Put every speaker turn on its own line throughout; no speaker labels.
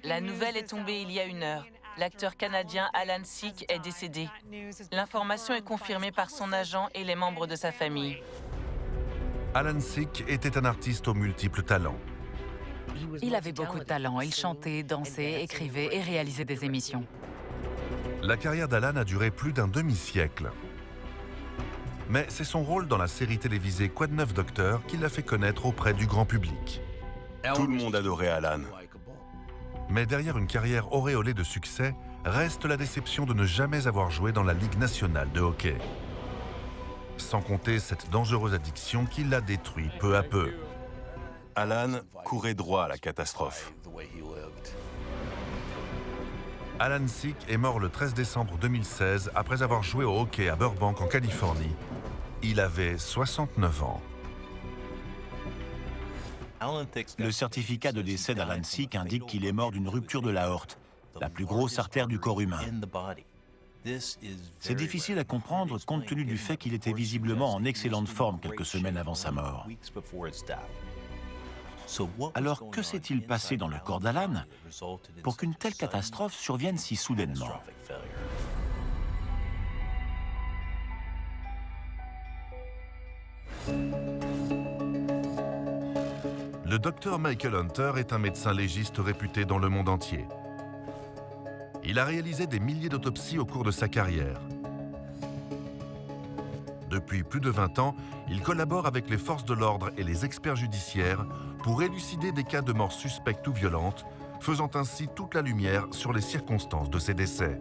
La nouvelle est tombée il y a 1 heure. L'acteur canadien Alan Thicke est décédé. L'information est confirmée par son agent et les membres de sa famille.
Alan Thicke était un artiste aux multiples talents.
Il avait beaucoup de talent. Il chantait, dansait, écrivait et réalisait des émissions.
La carrière d'Alan a duré plus d'un demi-siècle. Mais c'est son rôle dans la série télévisée Quoi de neuf, docteur qui l'a fait connaître auprès du grand public.
Tout le monde adorait Alan.
Mais derrière une carrière auréolée de succès, reste la déception de ne jamais avoir joué dans la Ligue nationale de hockey. Sans compter cette dangereuse addiction qui l'a détruit peu à peu.
Alan courait droit à la catastrophe.
Alan Thicke est mort le 13 décembre 2016 après avoir joué au hockey à Burbank en Californie. Il avait 69 ans.
Le certificat de décès d'Alan Thicke indique qu'il est mort d'une rupture de l'aorte, la plus grosse artère du corps humain. C'est difficile à comprendre compte tenu du fait qu'il était visiblement en excellente forme quelques semaines avant sa mort. Alors que s'est-il passé dans le corps d'Alan pour qu'une telle catastrophe survienne si soudainement?
Le docteur Michael Hunter est un médecin légiste réputé dans le monde entier. Il a réalisé des milliers d'autopsies au cours de sa carrière. Depuis plus de 20 ans, il collabore avec les forces de l'ordre et les experts judiciaires pour élucider des cas de mort suspectes ou violentes, faisant ainsi toute la lumière sur les circonstances de ces décès.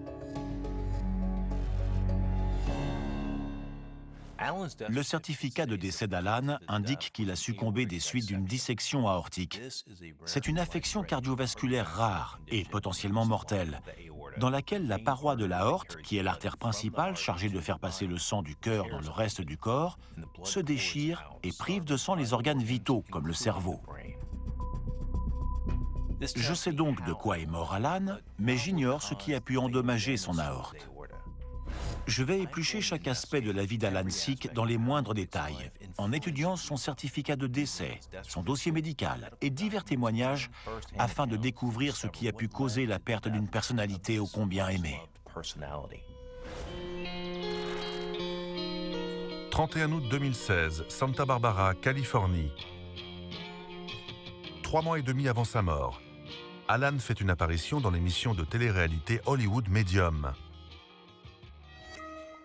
Le certificat de décès d'Alan indique qu'il a succombé des suites d'une dissection aortique. C'est une affection cardiovasculaire rare et potentiellement mortelle, dans laquelle la paroi de l'aorte, qui est l'artère principale chargée de faire passer le sang du cœur dans le reste du corps, se déchire et prive de sang les organes vitaux, comme le cerveau. Je sais donc de quoi est mort Alan, mais j'ignore ce qui a pu endommager son aorte. Je vais éplucher chaque aspect de la vie d'Alan Thicke dans les moindres détails, en étudiant son certificat de décès, son dossier médical et divers témoignages, afin de découvrir ce qui a pu causer la perte d'une personnalité ô combien aimée.
31 août 2016, Santa Barbara, Californie. 3 mois et demi avant sa mort, Alan fait une apparition dans l'émission de télé-réalité Hollywood Medium.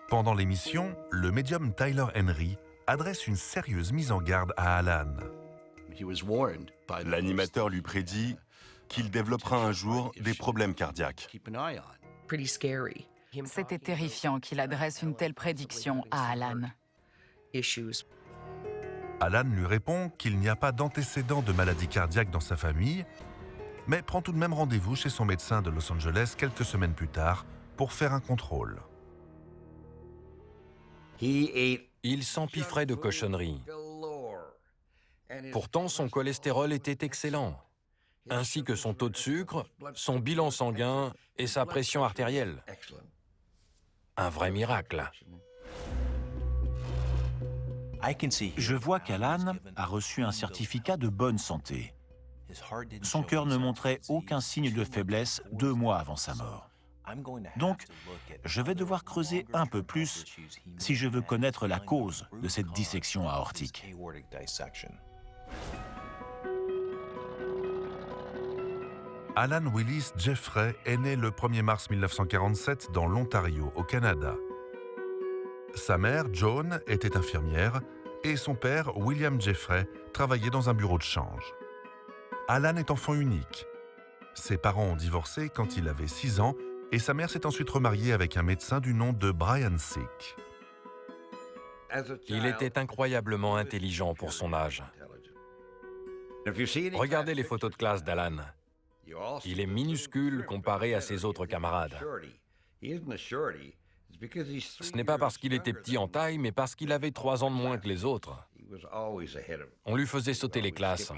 Pendant l'émission, le médium Tyler Henry adresse une sérieuse mise en garde à Alan.
L'animateur lui prédit qu'il développera un jour des problèmes cardiaques.
C'était terrifiant qu'il adresse une telle prédiction à Alan.
Alan lui répond qu'il n'y a pas d'antécédent de maladie cardiaque dans sa famille, mais prend tout de même rendez-vous chez son médecin de Los Angeles quelques semaines plus tard pour faire un contrôle.
Il s'empiffrait de cochonneries. Pourtant, son cholestérol était excellent, ainsi que son taux de sucre, son bilan sanguin et sa pression artérielle. Un vrai miracle.
Je vois qu'Alan a reçu un certificat de bonne santé. Son cœur ne montrait aucun signe de faiblesse 2 mois avant sa mort. Donc, je vais devoir creuser un peu plus si je veux connaître la cause de cette dissection aortique.
Alan Willis Jeffrey est né le 1er mars 1947 dans l'Ontario, au Canada. Sa mère, Joan, était infirmière et son père, William Jeffrey, travaillait dans un bureau de change. Alan est enfant unique. Ses parents ont divorcé quand il avait 6 ans et sa mère s'est ensuite remariée avec un médecin du nom de Brian Thicke.
Il était incroyablement intelligent pour son âge. Regardez les photos de classe d'Alan. Il est minuscule comparé à ses autres camarades. Ce n'est pas parce qu'il était petit en taille, mais parce qu'il avait 3 ans de moins que les autres. On lui faisait sauter les classes.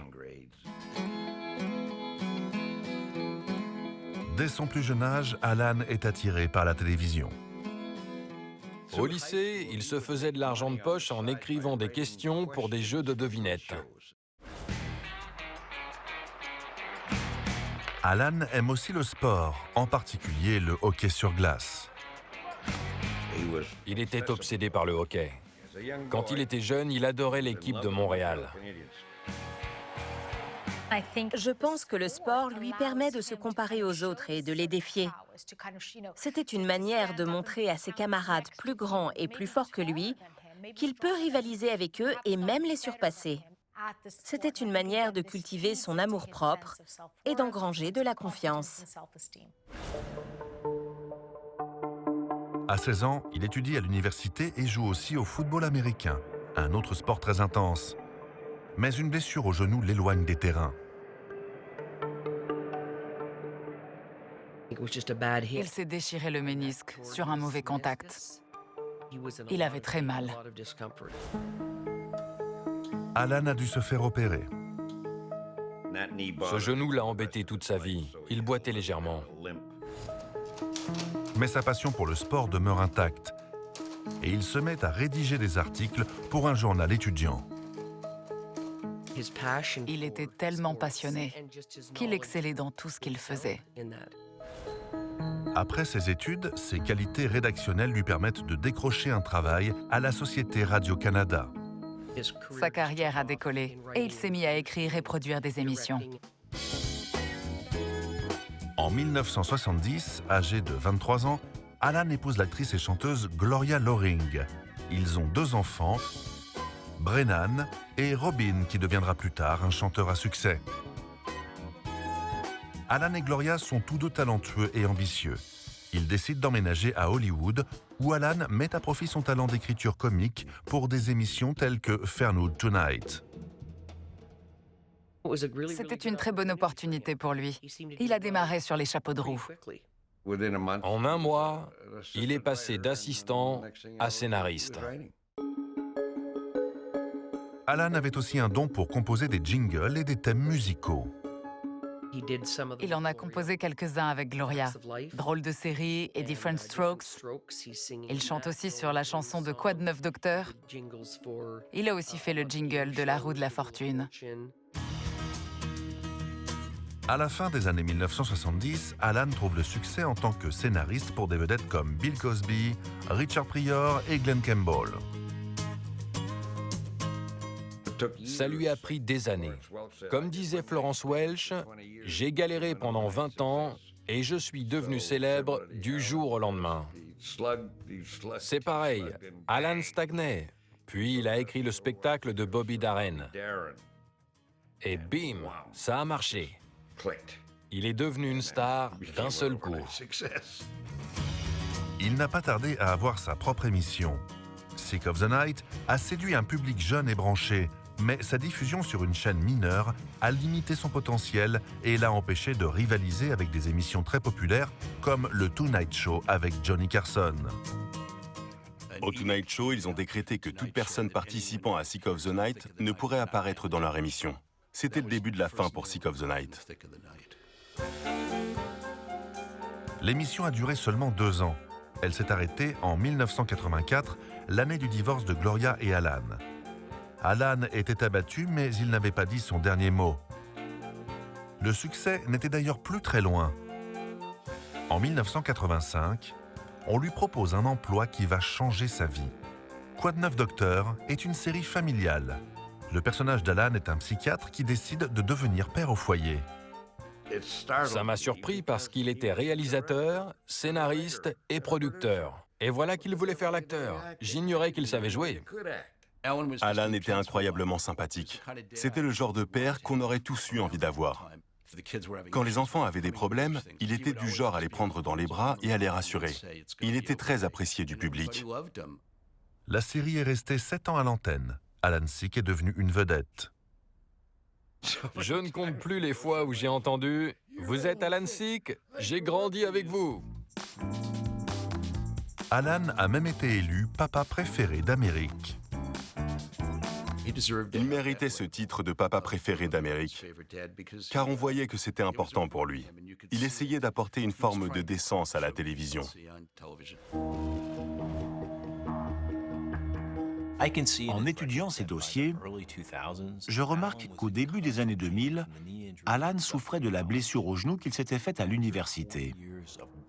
Dès son plus jeune âge, Alan est attiré par la télévision.
Au lycée, il se faisait de l'argent de poche en écrivant des questions pour des jeux de devinettes.
Alan aime aussi le sport, en particulier le hockey sur glace.
Il était obsédé par le hockey. Quand il était jeune, il adorait l'équipe de Montréal.
Je pense que le sport lui permet de se comparer aux autres et de les défier. C'était une manière de montrer à ses camarades plus grands et plus forts que lui qu'il peut rivaliser avec eux et même les surpasser. C'était une manière de cultiver son amour-propre et d'engranger de la confiance.
À 16 ans, il étudie à l'université et joue aussi au football américain, un autre sport très intense. Mais une blessure au genou l'éloigne des terrains.
Il s'est déchiré le ménisque sur un mauvais contact. Il avait très mal.
Alan a dû se faire opérer.
Ce genou l'a embêté toute sa vie. Il boitait légèrement.
Mais sa passion pour le sport demeure intacte. Et il se met à rédiger des articles pour un journal étudiant.
Il était tellement passionné qu'il excellait dans tout ce qu'il faisait.
Après ses études, ses qualités rédactionnelles lui permettent de décrocher un travail à la Société Radio-Canada.
Sa carrière a décollé et il s'est mis à écrire et produire des émissions.
En 1970, âgé de 23 ans, Alan épouse l'actrice et chanteuse Gloria Loring. Ils ont 2 enfants, Brennan et Robin, qui deviendra plus tard un chanteur à succès. Alan et Gloria sont tous 2 talentueux et ambitieux. Ils décident d'emménager à Hollywood, où Alan met à profit son talent d'écriture comique pour des émissions telles que Fernwood Tonight.
C'était une très bonne opportunité pour lui. Il a démarré sur les chapeaux de roue.
En un mois, il est passé d'assistant à scénariste.
Alan avait aussi un don pour composer des jingles et des thèmes musicaux.
Il en a composé quelques-uns avec Gloria. Drôle de série et Different Strokes. Il chante aussi sur la chanson de Quoi de neuf, docteur? Il a aussi fait le jingle de La roue de la fortune.
À la fin des années 1970, Alan trouve le succès en tant que scénariste pour des vedettes comme Bill Cosby, Richard Pryor et Glenn Campbell.
Ça lui a pris des années. Comme disait Florence Welch, « J'ai galéré pendant 20 ans et je suis devenu célèbre du jour au lendemain. » C'est pareil, Alan stagnait, puis il a écrit le spectacle de Bobby Darin. Et bim, ça a marché. Il est devenu une star d'un seul coup.
Il n'a pas tardé à avoir sa propre émission. Sick of the Night a séduit un public jeune et branché, mais sa diffusion sur une chaîne mineure a limité son potentiel et l'a empêché de rivaliser avec des émissions très populaires comme le Tonight Show avec Johnny Carson.
Au Tonight Show, ils ont décrété que toute personne participant à Sick of the Night ne pourrait apparaître dans leur émission. C'était le début de la fin pour Sick of the Night.
L'émission a duré seulement 2 ans. Elle s'est arrêtée en 1984, l'année du divorce de Gloria et Alan. Alan était abattu, mais il n'avait pas dit son dernier mot. Le succès n'était d'ailleurs plus très loin. En 1985, on lui propose un emploi qui va changer sa vie. Quoi de neuf, docteur est une série familiale. Le personnage d'Alan est un psychiatre qui décide de devenir père au foyer.
Ça m'a surpris parce qu'il était réalisateur, scénariste et producteur. Et voilà qu'il voulait faire l'acteur. J'ignorais qu'il savait jouer.
Alan était incroyablement sympathique. C'était le genre de père qu'on aurait tous eu envie d'avoir. Quand les enfants avaient des problèmes, il était du genre à les prendre dans les bras et à les rassurer. Il était très apprécié du public.
La série est restée 7 ans à l'antenne. Alan Thicke est devenu une vedette.
Je ne compte plus les fois où j'ai entendu « Vous êtes Alan Thicke, j'ai grandi avec vous ».
Alan a même été élu papa préféré d'Amérique.
Il méritait ce titre de papa préféré d'Amérique, car on voyait que c'était important pour lui. Il essayait d'apporter une forme de décence à la télévision.
En étudiant ces dossiers, je remarque qu'au début des années 2000, Alan souffrait de la blessure au genou qu'il s'était faite à l'université.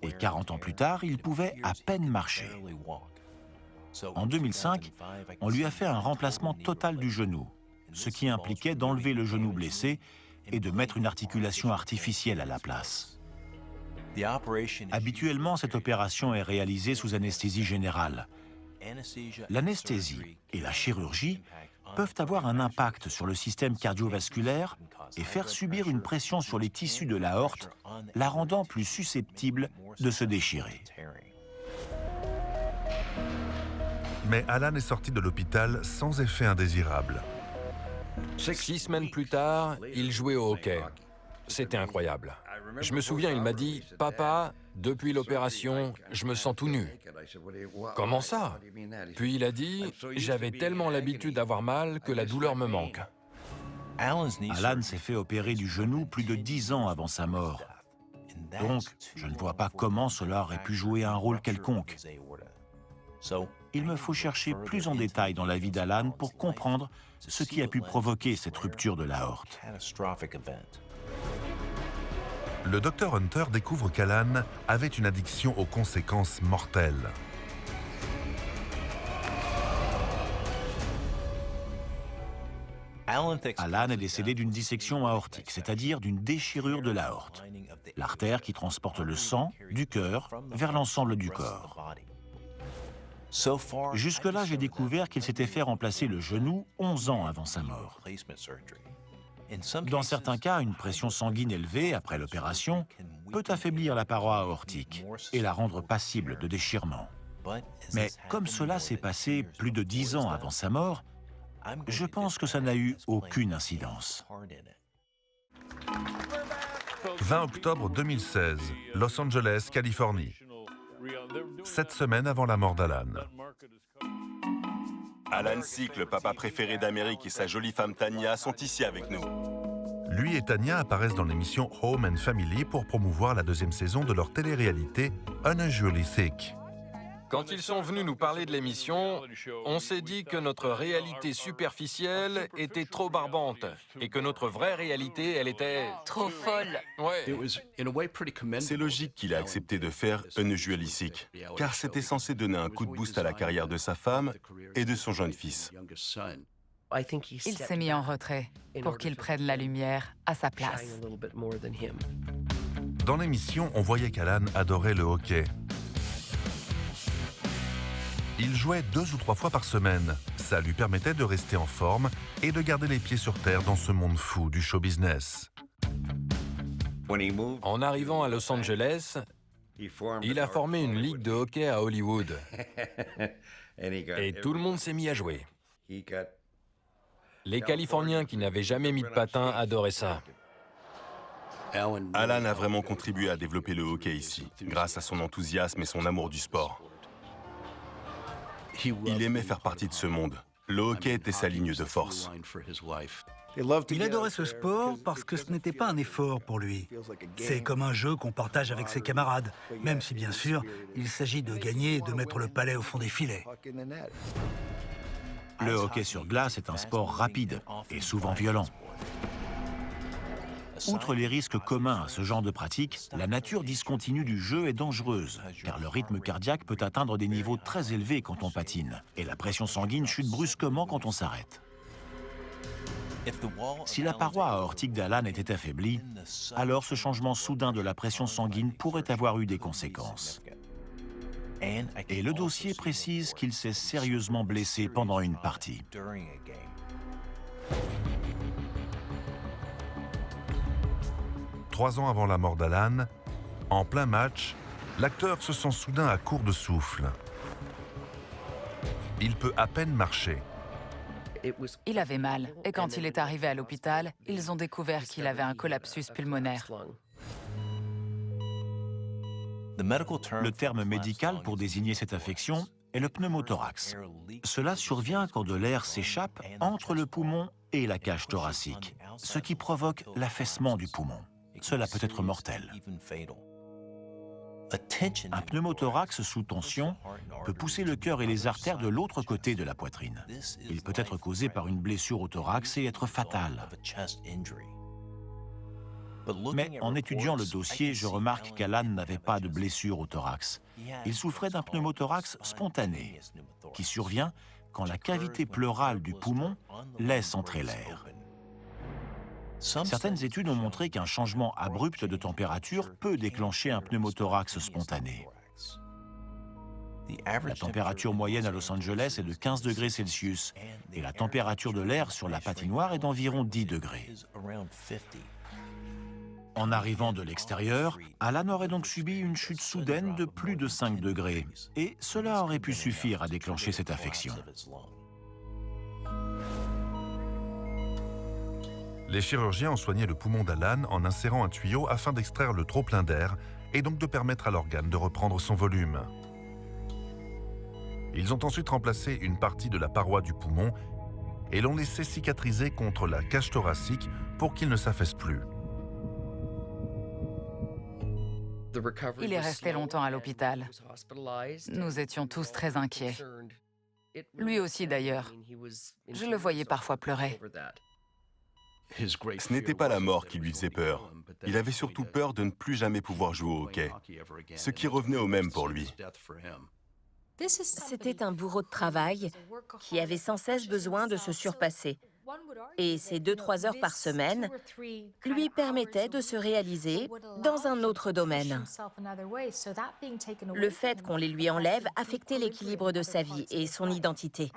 Et 40 ans plus tard, il pouvait à peine marcher. En 2005, on lui a fait un remplacement total du genou, ce qui impliquait d'enlever le genou blessé et de mettre une articulation artificielle à la place. Habituellement, cette opération est réalisée sous anesthésie générale. L'anesthésie et la chirurgie peuvent avoir un impact sur le système cardiovasculaire et faire subir une pression sur les tissus de l'aorte, la rendant plus susceptible de se déchirer.
Mais Alan est sorti de l'hôpital sans effet indésirable.
6 semaines plus tard, il jouait au hockey. C'était incroyable. Je me souviens, il m'a dit « Papa, depuis l'opération, je me sens tout nu. » Comment ça? Puis il a dit « J'avais tellement l'habitude d'avoir mal que la douleur me manque. »
Alan s'est fait opérer du genou plus de 10 ans avant sa mort. Donc, je ne vois pas comment cela aurait pu jouer un rôle quelconque. Il me faut chercher plus en détail dans la vie d'Alan pour comprendre ce qui a pu provoquer cette rupture de l'aorte.
Le docteur Hunter découvre qu'Alan avait une addiction aux conséquences mortelles.
Alan est décédé d'une dissection aortique, c'est-à-dire d'une déchirure de l'aorte, l'artère qui transporte le sang du cœur vers l'ensemble du corps. Jusque-là, j'ai découvert qu'il s'était fait remplacer le genou 11 ans avant sa mort. Dans certains cas, une pression sanguine élevée après l'opération peut affaiblir la paroi aortique et la rendre passible de déchirement. Mais comme cela s'est passé plus de 10 ans avant sa mort, je pense que ça n'a eu aucune incidence.
20 octobre 2016, Los Angeles, Californie. 7 semaines avant la mort d'Alan.
Alan Sik, le papa préféré d'Amérique, et sa jolie femme Tanya sont ici avec nous.
Lui et Tanya apparaissent dans l'émission Home and Family pour promouvoir la 2e saison de leur télé-réalité Unusually Thick.
Quand ils sont venus nous parler de l'émission, on s'est dit que notre réalité superficielle était trop barbante et que notre vraie réalité, elle était...
Trop folle.
Ouais.
C'est logique qu'il ait accepté de faire Unusually Thick, car c'était censé donner un coup de boost à la carrière de sa femme et de son jeune fils.
Il s'est mis en retrait pour qu'il prenne la lumière à sa place.
Dans l'émission, on voyait qu'Alan adorait le hockey. Il jouait 2 ou 3 fois par semaine. Ça lui permettait de rester en forme et de garder les pieds sur terre dans ce monde fou du show business.
En arrivant à Los Angeles, il a formé une ligue de hockey à Hollywood. Et tout le monde s'est mis à jouer. Les Californiens qui n'avaient jamais mis de patin adoraient ça.
Alan a vraiment contribué à développer le hockey ici, grâce à son enthousiasme et son amour du sport. Il aimait faire partie de ce monde. Le hockey était sa ligne de force.
Il adorait ce sport parce que ce n'était pas un effort pour lui. C'est comme un jeu qu'on partage avec ses camarades, même si bien sûr, il s'agit de gagner et de mettre le palet au fond des filets.
Le hockey sur glace est un sport rapide et souvent violent. Outre les risques communs à ce genre de pratique, la nature discontinue du jeu est dangereuse, car le rythme cardiaque peut atteindre des niveaux très élevés quand on patine, et la pression sanguine chute brusquement quand on s'arrête. Si la paroi aortique d'Alan était affaiblie, alors ce changement soudain de la pression sanguine pourrait avoir eu des conséquences. Et le dossier précise qu'il s'est sérieusement blessé pendant une partie.
3 ans avant la mort d'Alan, en plein match, l'acteur se sent soudain à court de souffle. Il peut à peine marcher.
Il avait mal, et quand il est arrivé à l'hôpital, ils ont découvert qu'il avait un collapsus pulmonaire.
Le terme médical pour désigner cette affection est le pneumothorax. Cela survient quand de l'air s'échappe entre le poumon et la cage thoracique, ce qui provoque l'affaissement du poumon. Cela peut être mortel. Un pneumothorax sous tension peut pousser le cœur et les artères de l'autre côté de la poitrine. Il peut être causé par une blessure au thorax et être fatal. Mais en étudiant le dossier, je remarque qu'Alan n'avait pas de blessure au thorax. Il souffrait d'un pneumothorax spontané, qui survient quand la cavité pleurale du poumon laisse entrer l'air. Certaines études ont montré qu'un changement abrupt de température peut déclencher un pneumothorax spontané. La température moyenne à Los Angeles est de 15 degrés Celsius et la température de l'air sur la patinoire est d'environ 10 degrés. En arrivant de l'extérieur, Alan aurait donc subi une chute soudaine de plus de 5 degrés et cela aurait pu suffire à déclencher cette affection.
Les chirurgiens ont soigné le poumon d'Alan en insérant un tuyau afin d'extraire le trop-plein d'air et donc de permettre à l'organe de reprendre son volume. Ils ont ensuite remplacé une partie de la paroi du poumon et l'ont laissé cicatriser contre la cage thoracique pour qu'il ne s'affaisse plus.
Il est resté longtemps à l'hôpital. Nous étions tous très inquiets. Lui aussi d'ailleurs. Je le voyais parfois pleurer.
Ce n'était pas la mort qui lui faisait peur. Il avait surtout peur de ne plus jamais pouvoir jouer au hockey, ce qui revenait au même pour lui.
C'était un bourreau de travail qui avait sans cesse besoin de se surpasser. Et ces 2-3 heures par semaine lui permettaient de se réaliser dans un autre domaine. Le fait qu'on les lui enlève affectait l'équilibre de sa vie et son identité.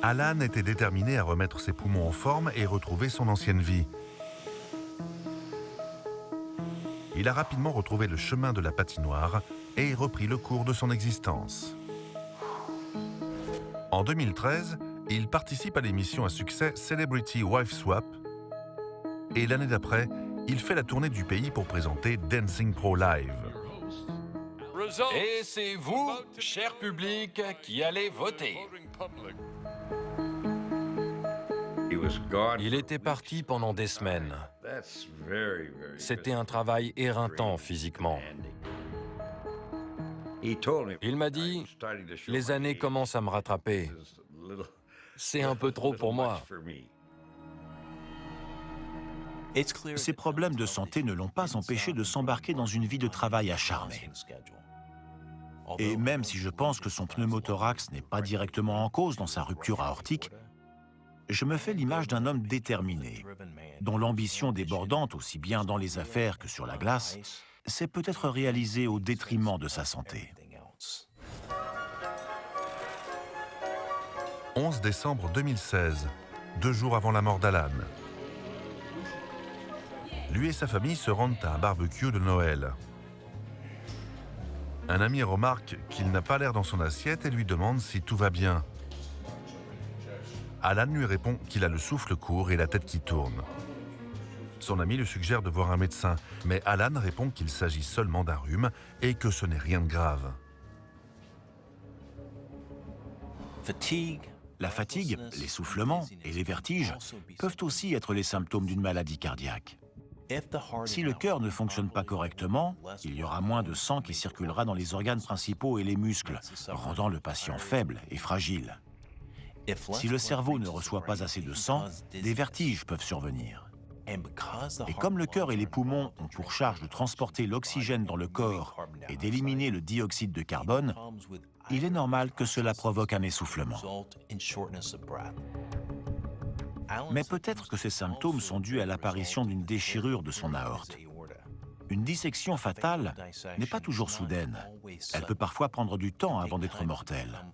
Alan était déterminé à remettre ses poumons en forme et retrouver son ancienne vie. Il a rapidement retrouvé le chemin de la patinoire et repris le cours de son existence. En 2013, il participe à l'émission à succès Celebrity Wife Swap et l'année d'après, il fait la tournée du pays pour présenter Dancing Pro Live.
Et c'est vous, cher public, qui allez voter. Il était parti pendant des semaines. C'était un travail éreintant physiquement. Il m'a dit, les années commencent à me rattraper. C'est un peu trop pour moi.
Ces problèmes de santé ne l'ont pas empêché de s'embarquer dans une vie de travail acharnée. Et même si je pense que son pneumothorax n'est pas directement en cause dans sa rupture aortique, je me fais l'image d'un homme déterminé, dont l'ambition débordante, aussi bien dans les affaires que sur la glace, s'est peut-être réalisée au détriment de sa santé.
11 décembre 2016, 2 jours avant la mort d'Alan. Lui et sa famille se rendent à un barbecue de Noël. Un ami remarque qu'il n'a pas l'air dans son assiette et lui demande si tout va bien. Alan lui répond qu'il a le souffle court et la tête qui tourne. Son ami lui suggère de voir un médecin, mais Alan répond qu'il s'agit seulement d'un rhume et que ce n'est rien de grave.
La fatigue, l'essoufflement et les vertiges peuvent aussi être les symptômes d'une maladie cardiaque. Si le cœur ne fonctionne pas correctement, il y aura moins de sang qui circulera dans les organes principaux et les muscles, rendant le patient faible et fragile. Si le cerveau ne reçoit pas assez de sang, des vertiges peuvent survenir. Et comme le cœur et les poumons ont pour charge de transporter l'oxygène dans le corps et d'éliminer le dioxyde de carbone, il est normal que cela provoque un essoufflement. Mais peut-être que ces symptômes sont dus à l'apparition d'une déchirure de son aorte. Une dissection fatale n'est pas toujours soudaine. Elle peut parfois prendre du temps avant d'être mortelle.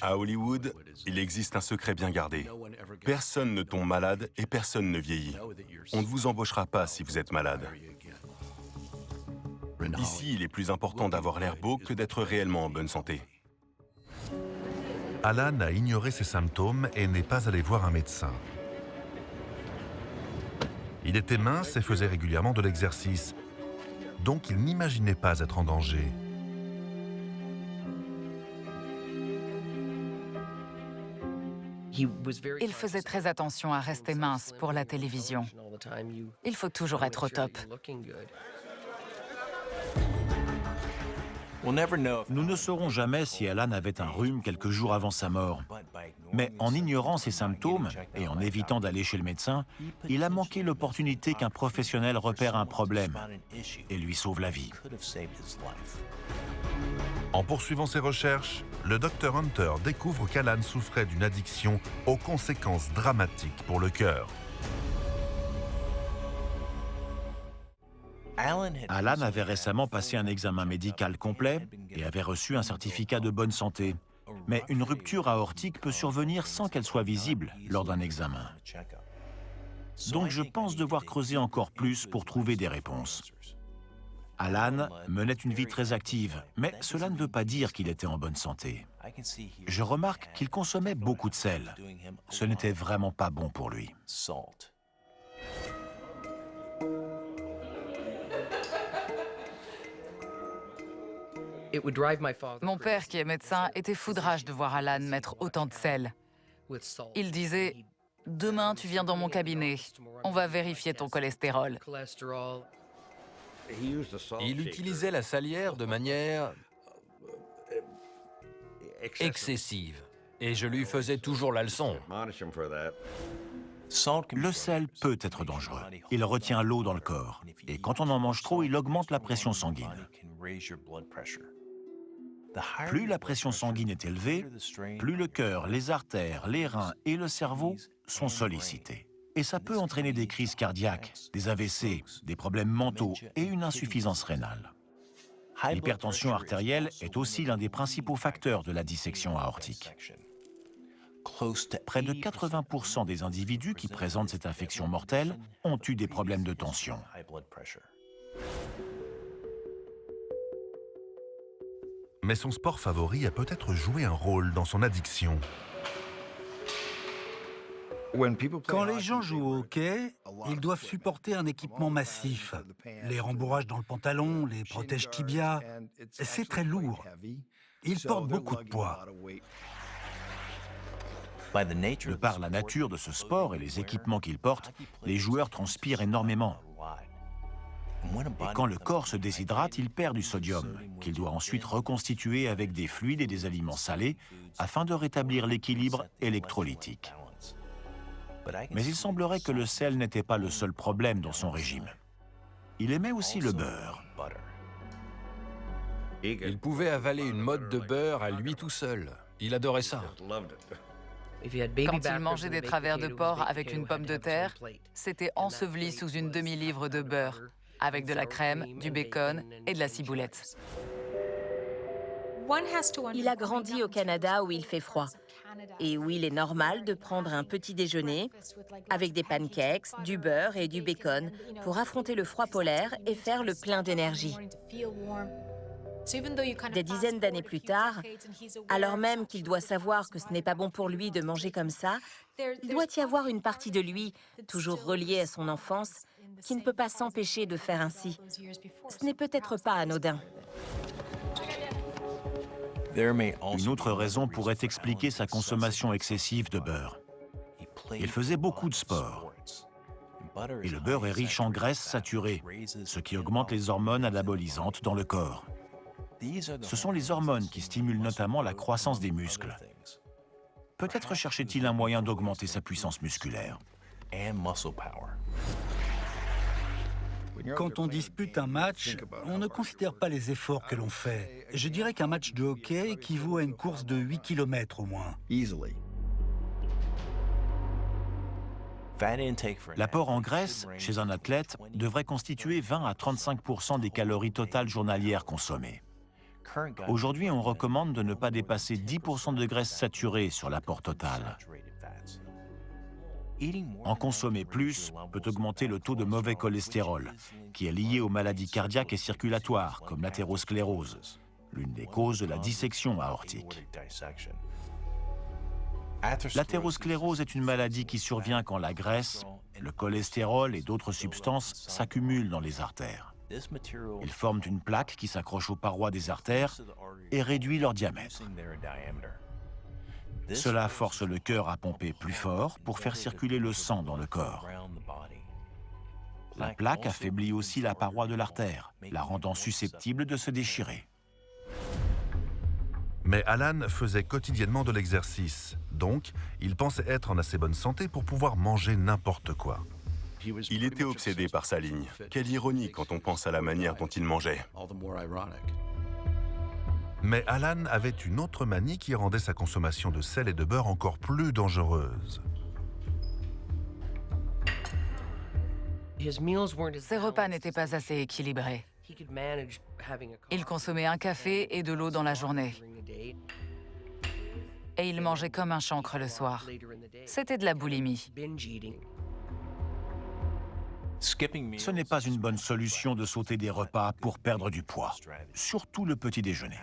À Hollywood, il existe un secret bien gardé. Personne ne tombe malade et personne ne vieillit. On ne vous embauchera pas si vous êtes malade. Ici, il est plus important d'avoir l'air beau que d'être réellement en bonne santé.
Alan a ignoré ses symptômes et n'est pas allé voir un médecin. Il était mince et faisait régulièrement de l'exercice, donc il n'imaginait pas être en danger.
Il faisait très attention à rester mince pour la télévision. Il faut toujours être au top.
Nous ne saurons jamais si Alan avait un rhume quelques jours avant sa mort. Mais en ignorant ses symptômes et en évitant d'aller chez le médecin, il a manqué l'opportunité qu'un professionnel repère un problème et lui sauve la vie.
En poursuivant ses recherches, le docteur Hunter découvre qu'Alan souffrait d'une addiction aux conséquences dramatiques pour le cœur.
Alan avait récemment passé un examen médical complet et avait reçu un certificat de bonne santé. Mais une rupture aortique peut survenir sans qu'elle soit visible lors d'un examen. Donc je pense devoir creuser encore plus pour trouver des réponses. Alan menait une vie très active, mais cela ne veut pas dire qu'il était en bonne santé. Je remarque qu'il consommait beaucoup de sel. Ce n'était vraiment pas bon pour lui.
Mon père, qui est médecin, était foudrage de voir Alan mettre autant de sel. Il disait « Demain, tu viens dans mon cabinet. On va vérifier ton cholestérol. »
Il utilisait la salière de manière excessive. Et je lui faisais toujours la leçon.
Le sel peut être dangereux. Il retient l'eau dans le corps. Et quand on en mange trop, il augmente la pression sanguine. Plus la pression sanguine est élevée, plus le cœur, les artères, les reins et le cerveau sont sollicités. Et ça peut entraîner des crises cardiaques, des AVC, des problèmes mentaux et une insuffisance rénale. L'hypertension artérielle est aussi l'un des principaux facteurs de la dissection aortique. Près de 80% des individus qui présentent cette infection mortelle ont eu des problèmes de tension.
Mais son sport favori a peut-être joué un rôle dans son addiction.
Quand les gens jouent au hockey, ils doivent supporter un équipement massif. Les rembourrages dans le pantalon, les protèges tibia, c'est très lourd. Ils portent beaucoup de poids.
De par la nature de ce sport et les équipements qu'ils portent, les joueurs transpirent énormément. Et quand le corps se déshydrate, il perd du sodium, qu'il doit ensuite reconstituer avec des fluides et des aliments salés afin de rétablir l'équilibre électrolytique. Mais il semblerait que le sel n'était pas le seul problème dans son régime. Il aimait aussi le beurre.
Il pouvait avaler une motte de beurre à lui tout seul. Il adorait ça.
Quand il mangeait des travers de porc avec une pomme de terre, c'était enseveli sous une demi-livre de beurre, avec de la crème, du bacon et de la ciboulette.
Il a grandi au Canada où il fait froid et où il est normal de prendre un petit déjeuner avec des pancakes, du beurre et du bacon pour affronter le froid polaire et faire le plein d'énergie. Des dizaines d'années plus tard, alors même qu'il doit savoir que ce n'est pas bon pour lui de manger comme ça, il doit y avoir une partie de lui, toujours reliée à son enfance, qui ne peut pas s'empêcher de faire ainsi. Ce n'est peut-être pas anodin.
Une autre raison pourrait expliquer sa consommation excessive de beurre. Il faisait beaucoup de sport. Et le beurre est riche en graisses saturées, ce qui augmente les hormones anabolisantes dans le corps. Ce sont les hormones qui stimulent notamment la croissance des muscles. Peut-être cherchait-il un moyen d'augmenter sa puissance musculaire.
Quand on dispute un match, on ne considère pas les efforts que l'on fait. Je dirais qu'un match de hockey équivaut à une course de 8 km au moins.
L'apport en graisse chez un athlète devrait constituer 20 à 35% des calories totales journalières consommées. Aujourd'hui, on recommande de ne pas dépasser 10% de graisse saturée sur l'apport total. En consommer plus peut augmenter le taux de mauvais cholestérol, qui est lié aux maladies cardiaques et circulatoires, comme l'athérosclérose, l'une des causes de la dissection aortique. L'athérosclérose est une maladie qui survient quand la graisse, le cholestérol et d'autres substances s'accumulent dans les artères. Ils forment une plaque qui s'accroche aux parois des artères et réduit leur diamètre. Cela force le cœur à pomper plus fort pour faire circuler le sang dans le corps. La plaque affaiblit aussi la paroi de l'artère, la rendant susceptible de se déchirer.
Mais Alan faisait quotidiennement de l'exercice, donc il pensait être en assez bonne santé pour pouvoir manger n'importe quoi.
Il était obsédé par sa ligne. Quelle ironie quand on pense à la manière dont il mangeait.
Mais Alan avait une autre manie qui rendait sa consommation de sel et de beurre encore plus dangereuse.
Ses repas n'étaient pas assez équilibrés. Il consommait un café et de l'eau dans la journée. Et il mangeait comme un chancre le soir. C'était de la boulimie.
Ce n'est pas une bonne solution de sauter des repas pour perdre du poids, surtout le petit déjeuner.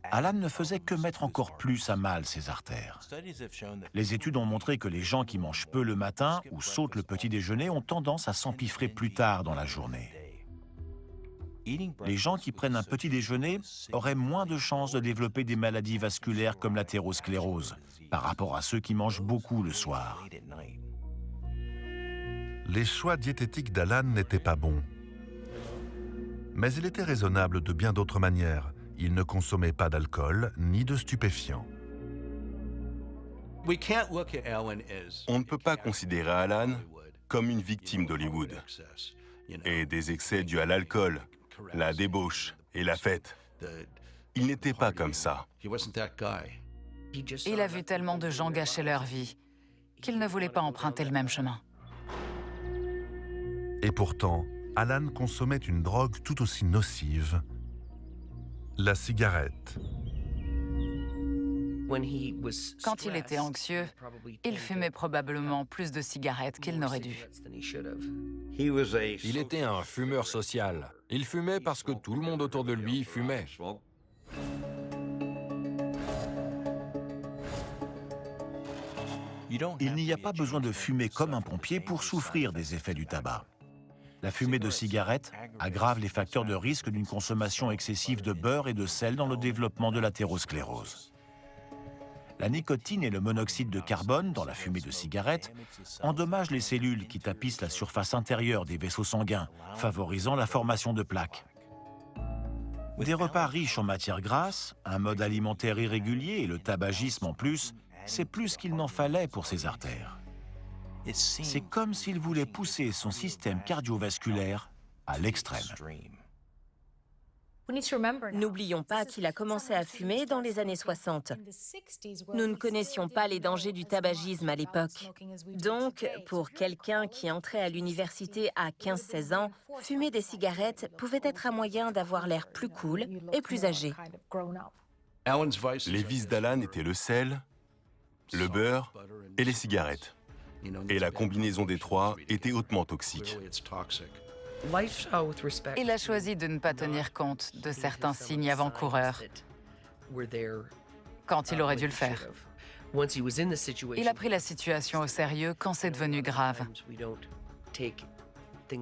Alan ne faisait que mettre encore plus à mal ses artères. Les études ont montré que les gens qui mangent peu le matin ou sautent le petit déjeuner ont tendance à s'empiffrer plus tard dans la journée. Les gens qui prennent un petit déjeuner auraient moins de chances de développer des maladies vasculaires comme l'athérosclérose par rapport à ceux qui mangent beaucoup le soir.
Les choix diététiques d'Alan n'étaient pas bons. Mais il était raisonnable de bien d'autres manières. Il ne consommait pas d'alcool ni de stupéfiants.
On ne peut pas considérer Alan comme une victime d'Hollywood et des excès dus à l'alcool, la débauche et la fête. Il n'était pas comme ça.
Il a vu tellement de gens gâcher leur vie qu'il ne voulait pas emprunter le même chemin.
Et pourtant, Alan consommait une drogue tout aussi nocive, la cigarette.
Quand il était anxieux, il fumait probablement plus de cigarettes qu'il n'aurait dû.
Il était un fumeur social. Il fumait parce que tout le monde autour de lui fumait.
Il n'y a pas besoin de fumer comme un pompier pour souffrir des effets du tabac. La fumée de cigarette aggrave les facteurs de risque d'une consommation excessive de beurre et de sel dans le développement de l'athérosclérose. La nicotine et le monoxyde de carbone dans la fumée de cigarette endommagent les cellules qui tapissent la surface intérieure des vaisseaux sanguins, favorisant la formation de plaques. Des repas riches en matières grasses, un mode alimentaire irrégulier et le tabagisme en plus, c'est plus qu'il n'en fallait pour ses artères. C'est comme s'il voulait pousser son système cardiovasculaire à l'extrême.
N'oublions pas qu'il a commencé à fumer dans les années 60. Nous ne connaissions pas les dangers du tabagisme à l'époque. Donc, pour quelqu'un qui entrait à l'université à 15-16 ans, fumer des cigarettes pouvait être un moyen d'avoir l'air plus cool et plus âgé.
Les vices d'Alan étaient le sel, le beurre et les cigarettes. Et la combinaison des trois était hautement toxique.
Il a choisi de ne pas tenir compte de certains signes avant-coureurs quand il aurait dû le faire. Il a pris la situation au sérieux quand c'est devenu grave.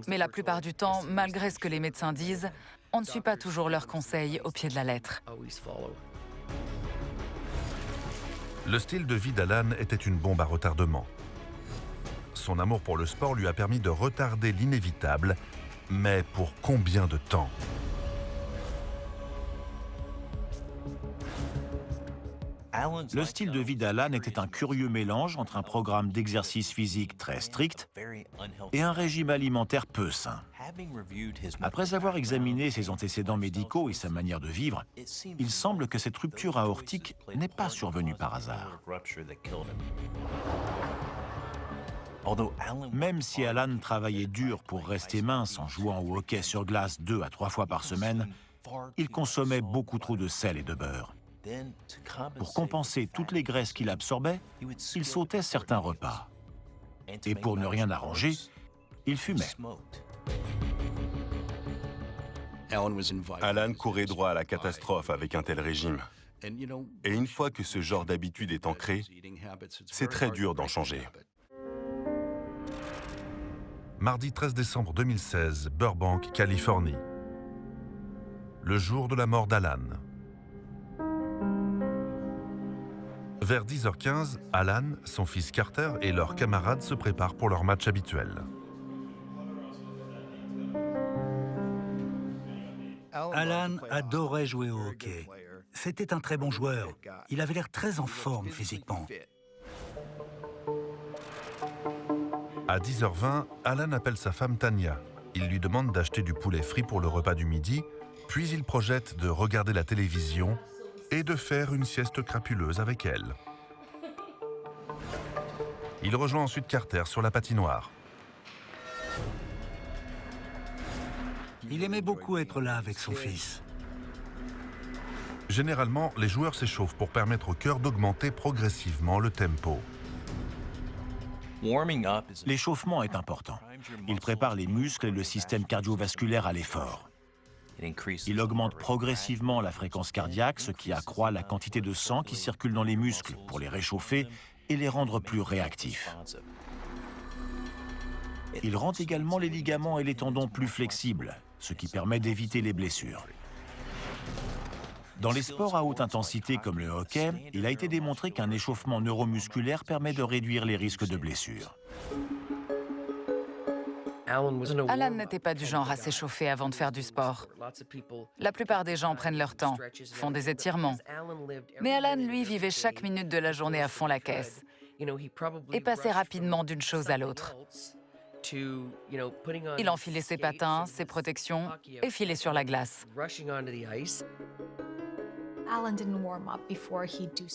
Mais la plupart du temps, malgré ce que les médecins disent, on ne suit pas toujours leurs conseils au pied de la lettre.
Le style de vie d'Alan était une bombe à retardement. Son amour pour le sport lui a permis de retarder l'inévitable, mais pour combien de temps ?
Le style de vie d'Alan était un curieux mélange entre un programme d'exercice physique très strict et un régime alimentaire peu sain. Après avoir examiné ses antécédents médicaux et sa manière de vivre, il semble que cette rupture aortique n'est pas survenue par hasard. Même si Alan travaillait dur pour rester mince en jouant au hockey sur glace 2 à 3 fois par semaine, il consommait beaucoup trop de sel et de beurre. Pour compenser toutes les graisses qu'il absorbait, il sautait certains repas. Et pour ne rien arranger, il fumait.
Alan courait droit à la catastrophe avec un tel régime. Et une fois que ce genre d'habitude est ancré, c'est très dur d'en changer.
Mardi 13 décembre 2016, Burbank, Californie. Le jour de la mort d'Alan. Vers 10h15, Alan, son fils Carter et leurs camarades se préparent pour leur match habituel.
Alan adorait jouer au hockey. C'était un très bon joueur. Il avait l'air très en forme physiquement.
À 10h20, Alan appelle sa femme Tanya. Il lui demande d'acheter du poulet frit pour le repas du midi, puis il projette de regarder la télévision et de faire une sieste crapuleuse avec elle. Il rejoint ensuite Carter sur la patinoire.
Il aimait beaucoup être là avec son fils.
Généralement, les joueurs s'échauffent pour permettre au cœur d'augmenter progressivement le tempo.
L'échauffement est important. Il prépare les muscles et le système cardiovasculaire à l'effort. Il augmente progressivement la fréquence cardiaque, ce qui accroît la quantité de sang qui circule dans les muscles pour les réchauffer et les rendre plus réactifs. Il rend également les ligaments et les tendons plus flexibles, ce qui permet d'éviter les blessures. Dans les sports à haute intensité comme le hockey, il a été démontré qu'un échauffement neuromusculaire permet de réduire les risques de blessures.
Alan n'était pas du genre à s'échauffer avant de faire du sport. La plupart des gens prennent leur temps, font des étirements. Mais Alan, lui, vivait chaque minute de la journée à fond la caisse et passait rapidement d'une chose à l'autre. Il enfilait ses patins, ses protections et filait sur la glace.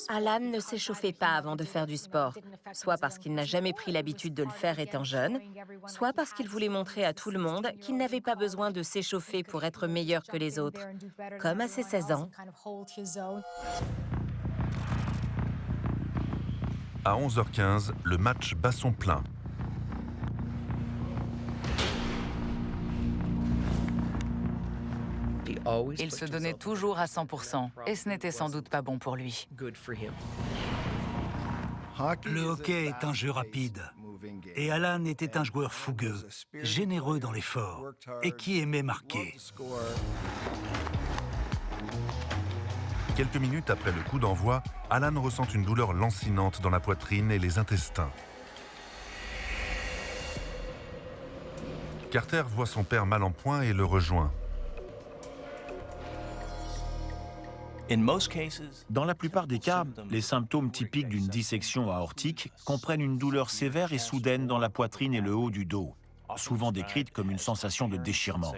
Alan ne s'échauffait pas avant de faire du sport, soit parce qu'il n'a jamais pris l'habitude de le faire étant jeune, soit parce qu'il voulait montrer à tout le monde qu'il n'avait pas besoin de s'échauffer pour être meilleur que les autres, comme à ses 16 ans.
À 11h15, le match bat son plein.
Il se donnait toujours à 100%, et ce n'était sans doute pas bon pour lui.
Le hockey est un jeu rapide, et Alan était un joueur fougueux, généreux dans l'effort, et qui aimait marquer.
Quelques minutes après le coup d'envoi, Alan ressent une douleur lancinante dans la poitrine et les intestins. Carter voit son père mal en point et le rejoint.
Dans la plupart des cas, les symptômes typiques d'une dissection aortique comprennent une douleur sévère et soudaine dans la poitrine et le haut du dos, souvent décrite comme une sensation de déchirement.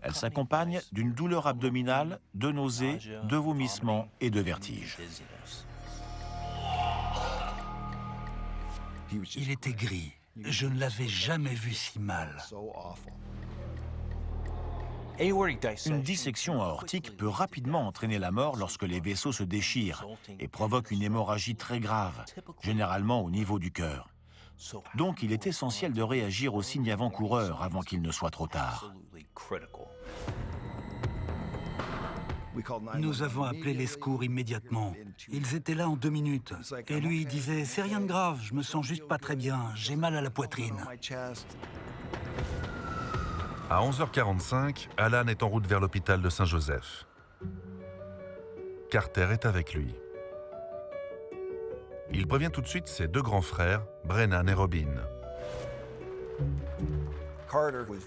Elle s'accompagne d'une douleur abdominale, de nausées, de vomissements et de vertiges.
Il était gris. Je ne l'avais jamais vu si mal.
Une dissection aortique peut rapidement entraîner la mort lorsque les vaisseaux se déchirent et provoque une hémorragie très grave, généralement au niveau du cœur. Donc il est essentiel de réagir aux signes avant-coureurs avant qu'il ne soit trop tard.
Nous avons appelé les secours immédiatement. Ils étaient là en 2 minutes. Et lui, il disait « C'est rien de grave, je me sens juste pas très bien, j'ai mal à la poitrine. »
À 11h45, Alan est en route vers l'hôpital de Saint-Joseph. Carter est avec lui. Il prévient tout de suite ses 2 grands frères, Brennan et Robin.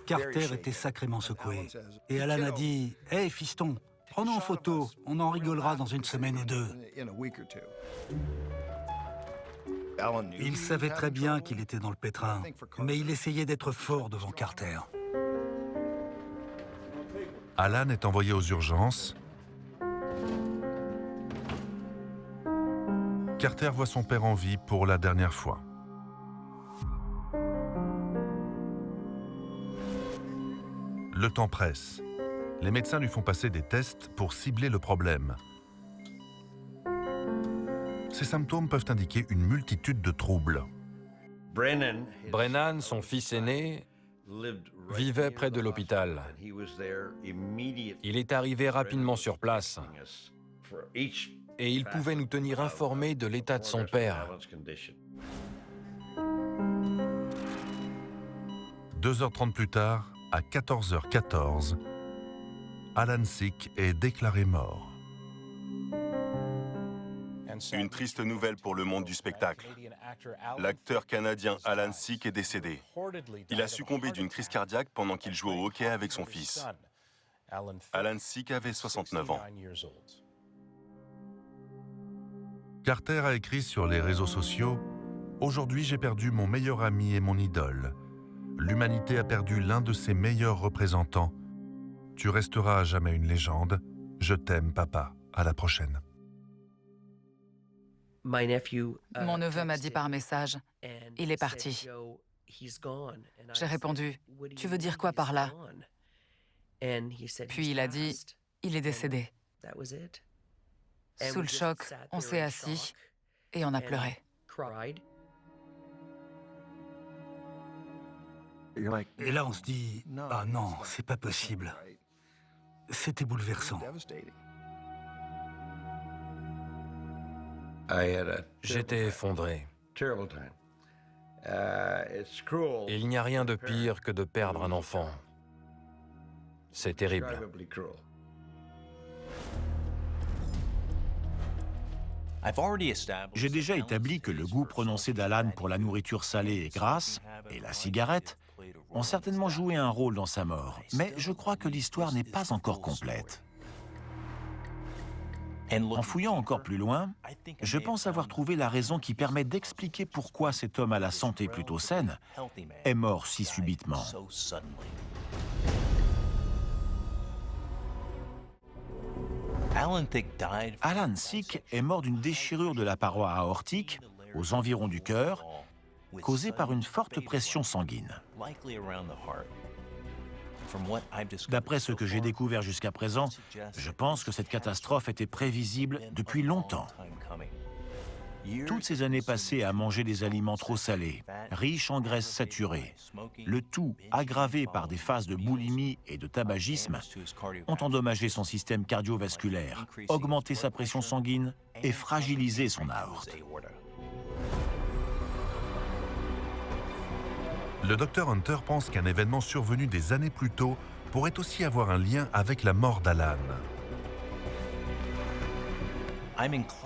Carter était sacrément secoué. Et Alan a dit « Hey, fiston, prenons en photo, on en rigolera dans 1 semaine ou 2. » Il savait très bien qu'il était dans le pétrin, mais il essayait d'être fort devant Carter.
Alan est envoyé aux urgences. Carter voit son père en vie pour la dernière fois. Le temps presse. Les médecins lui font passer des tests pour cibler le problème. Ces symptômes peuvent indiquer une multitude de troubles.
Brennan, son fils aîné, vivait près de l'hôpital. Il est arrivé rapidement sur place et il pouvait nous tenir informés de l'état de son père.
2h30 plus tard, à 14h14, Alan Sick est déclaré mort.
Une triste nouvelle pour le monde du spectacle. L'acteur canadien Alan Thicke est décédé. Il a succombé d'une crise cardiaque pendant qu'il jouait au hockey avec son fils. Alan Thicke avait 69 ans.
Carter a écrit sur les réseaux sociaux « Aujourd'hui, j'ai perdu mon meilleur ami et mon idole. L'humanité a perdu l'un de ses meilleurs représentants. Tu resteras à jamais une légende. Je t'aime, papa. À la prochaine. »
Mon neveu m'a dit par message, il est parti. J'ai répondu, tu veux dire quoi par là? Puis il a dit, il est décédé. Sous le choc, on s'est assis et on a pleuré.
Et là, on se dit, ah non, c'est pas possible. C'était bouleversant.
J'étais effondré. Il n'y a rien de pire que de perdre un enfant. C'est terrible.
J'ai déjà établi que le goût prononcé d'Alan pour la nourriture salée et grasse, et la cigarette, ont certainement joué un rôle dans sa mort. Mais je crois que l'histoire n'est pas encore complète. En fouillant encore plus loin, je pense avoir trouvé la raison qui permet d'expliquer pourquoi cet homme à la santé plutôt saine est mort si subitement. Alan Thicke est mort d'une déchirure de la paroi aortique, aux environs du cœur, causée par une forte pression sanguine. D'après ce que j'ai découvert jusqu'à présent, je pense que cette catastrophe était prévisible depuis longtemps. Toutes ces années passées à manger des aliments trop salés, riches en graisses saturées, le tout aggravé par des phases de boulimie et de tabagisme, ont endommagé son système cardiovasculaire, augmenté sa pression sanguine et fragilisé son aorte.
Le docteur Hunter pense qu'un événement survenu des années plus tôt pourrait aussi avoir un lien avec la mort d'Alan.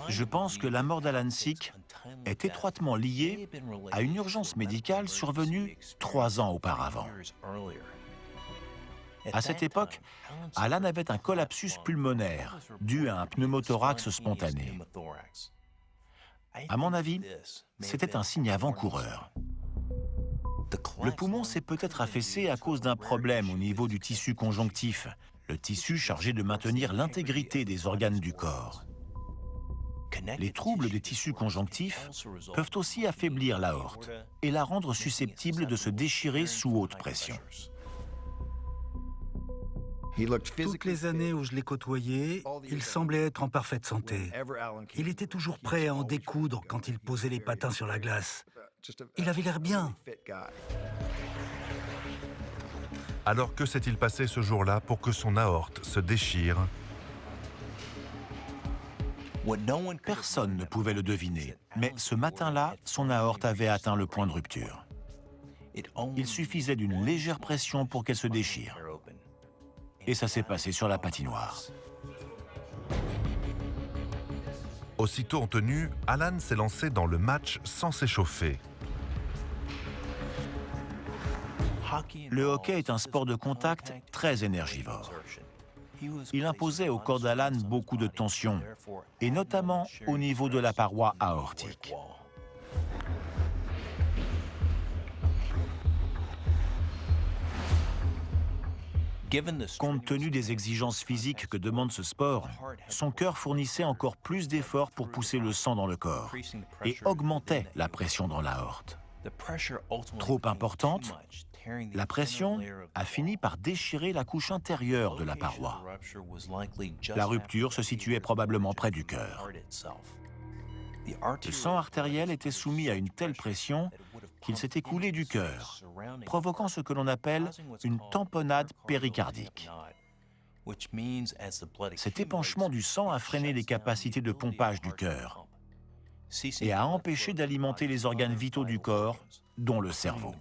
Je pense que la mort d'Alan Thicke est étroitement liée à une urgence médicale survenue 3 ans auparavant. À cette époque, Alan avait un collapsus pulmonaire dû à un pneumothorax spontané. À mon avis, c'était un signe avant-coureur. Le poumon s'est peut-être affaissé à cause d'un problème au niveau du tissu conjonctif, le tissu chargé de maintenir l'intégrité des organes du corps. Les troubles des tissus conjonctifs peuvent aussi affaiblir l'aorte et la rendre susceptible de se déchirer sous haute pression.
Toutes les années où je l'ai côtoyé, il semblait être en parfaite santé. Il était toujours prêt à en découdre quand il posait les patins sur la glace. Il avait l'air bien.
Alors que s'est-il passé ce jour-là pour que son aorte se déchire?
Personne ne pouvait le deviner, mais ce matin-là, son aorte avait atteint le point de rupture. Il suffisait d'une légère pression pour qu'elle se déchire. Et ça s'est passé sur la patinoire.
Aussitôt en tenue, Alan s'est lancé dans le match sans s'échauffer.
Le hockey est un sport de contact très énergivore. Il imposait au corps d'Alan beaucoup de tension, et notamment au niveau de la paroi aortique. Compte tenu des exigences physiques que demande ce sport, son cœur fournissait encore plus d'efforts pour pousser le sang dans le corps et augmentait la pression dans l'aorte. Trop importante, la pression a fini par déchirer la couche intérieure de la paroi. La rupture se situait probablement près du cœur. Le sang artériel était soumis à une telle pression qu'il s'est écoulé du cœur, provoquant ce que l'on appelle une tamponnade péricardique. Cet épanchement du sang a freiné les capacités de pompage du cœur et a empêché d'alimenter les organes vitaux du corps, dont le cerveau.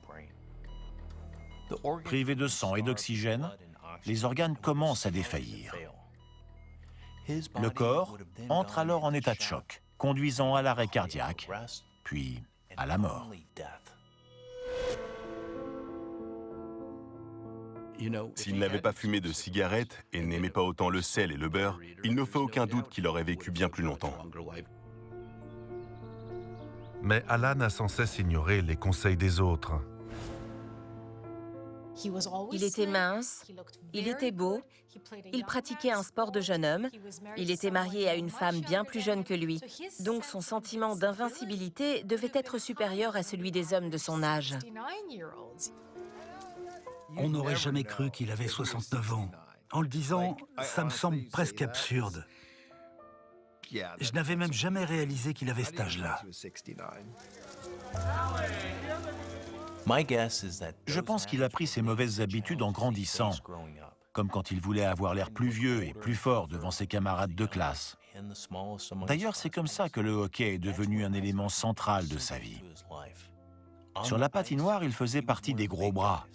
Privés de sang et d'oxygène, les organes commencent à défaillir. Le corps entre alors en état de choc conduisant à l'arrêt cardiaque, puis à la mort.
S'il n'avait pas fumé de cigarette et n'aimait pas autant le sel et le beurre, il ne fait aucun doute qu'il aurait vécu bien plus longtemps.
Mais Alan a sans cesse ignoré les conseils des autres.
Il était mince, il était beau, il pratiquait un sport de jeune homme, il était marié à une femme bien plus jeune que lui, donc son sentiment d'invincibilité devait être supérieur à celui des hommes de son âge.
On n'aurait jamais cru qu'il avait 69 ans. En le disant, ça me semble presque absurde. Je n'avais même jamais réalisé qu'il avait cet âge-là.
Je pense qu'il a pris ses mauvaises habitudes en grandissant, comme quand il voulait avoir l'air plus vieux et plus fort devant ses camarades de classe. D'ailleurs, c'est comme ça que le hockey est devenu un élément central de sa vie. Sur la patinoire, il faisait partie des gros bras.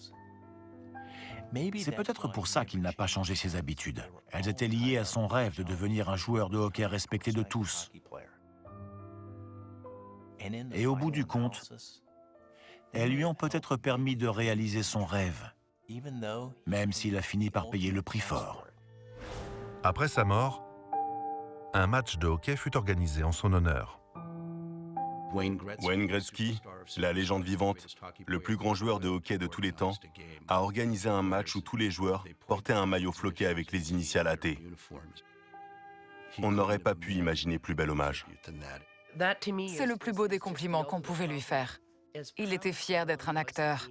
C'est peut-être pour ça qu'il n'a pas changé ses habitudes. Elles étaient liées à son rêve de devenir un joueur de hockey respecté de tous. Et au bout du compte, elles lui ont peut-être permis de réaliser son rêve, même s'il a fini par payer le prix fort.
Après sa mort, un match de hockey fut organisé en son honneur.
Wayne Gretzky, la légende vivante, le plus grand joueur de hockey de tous les temps, a organisé un match où tous les joueurs portaient un maillot floqué avec les initiales AT. On n'aurait pas pu imaginer plus bel hommage.
C'est le plus beau des compliments qu'on pouvait lui faire. Il était fier d'être un acteur.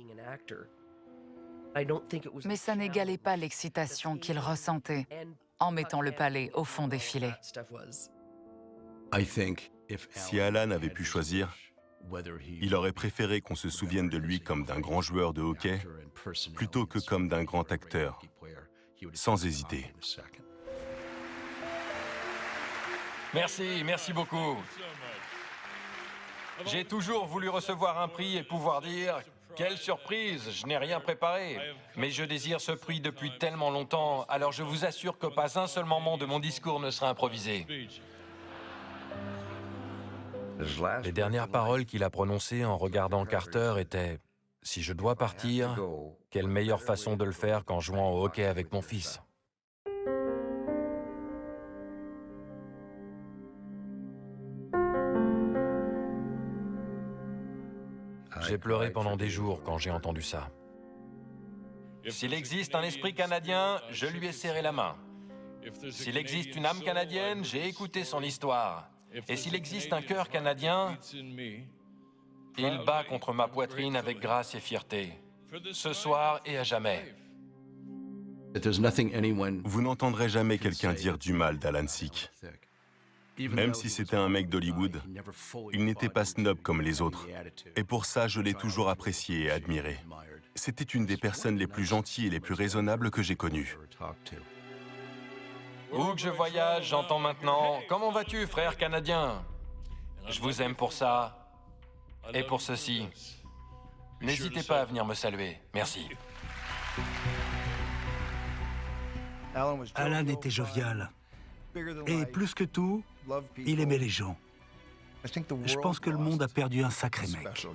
Mais ça n'égalait pas l'excitation qu'il ressentait en mettant le palais au fond des filets.
Si Alan avait pu choisir, il aurait préféré qu'on se souvienne de lui comme d'un grand joueur de hockey plutôt que comme d'un grand acteur, sans hésiter.
Merci beaucoup. J'ai toujours voulu recevoir un prix et pouvoir dire « Quelle surprise, je n'ai rien préparé !» Mais je désire ce prix depuis tellement longtemps, alors je vous assure que pas un seul moment de mon discours ne sera improvisé. Les dernières paroles qu'il a prononcées en regardant Carter étaient « Si je dois partir, quelle meilleure façon de le faire qu'en jouant au hockey avec mon fils ?» J'ai pleuré pendant des jours quand j'ai entendu ça. S'il existe un esprit canadien, je lui ai serré la main. S'il existe une âme canadienne, j'ai écouté son histoire. Et s'il existe un cœur canadien, il bat contre ma poitrine avec grâce et fierté, ce soir et à jamais.
Vous n'entendrez jamais quelqu'un dire du mal d'Alan Sick. Même si c'était un mec d'Hollywood, il n'était pas snob comme les autres. Et pour ça, je l'ai toujours apprécié et admiré. C'était une des personnes les plus gentilles et les plus raisonnables que j'ai connues.
Où que je voyage, j'entends maintenant « Comment vas-tu, frère canadien ?» Je vous aime pour ça et pour ceci. N'hésitez pas à venir me saluer. Merci.
Alan était jovial. Et plus que tout, il aimait les gens. Je pense que le monde a perdu un sacré mec.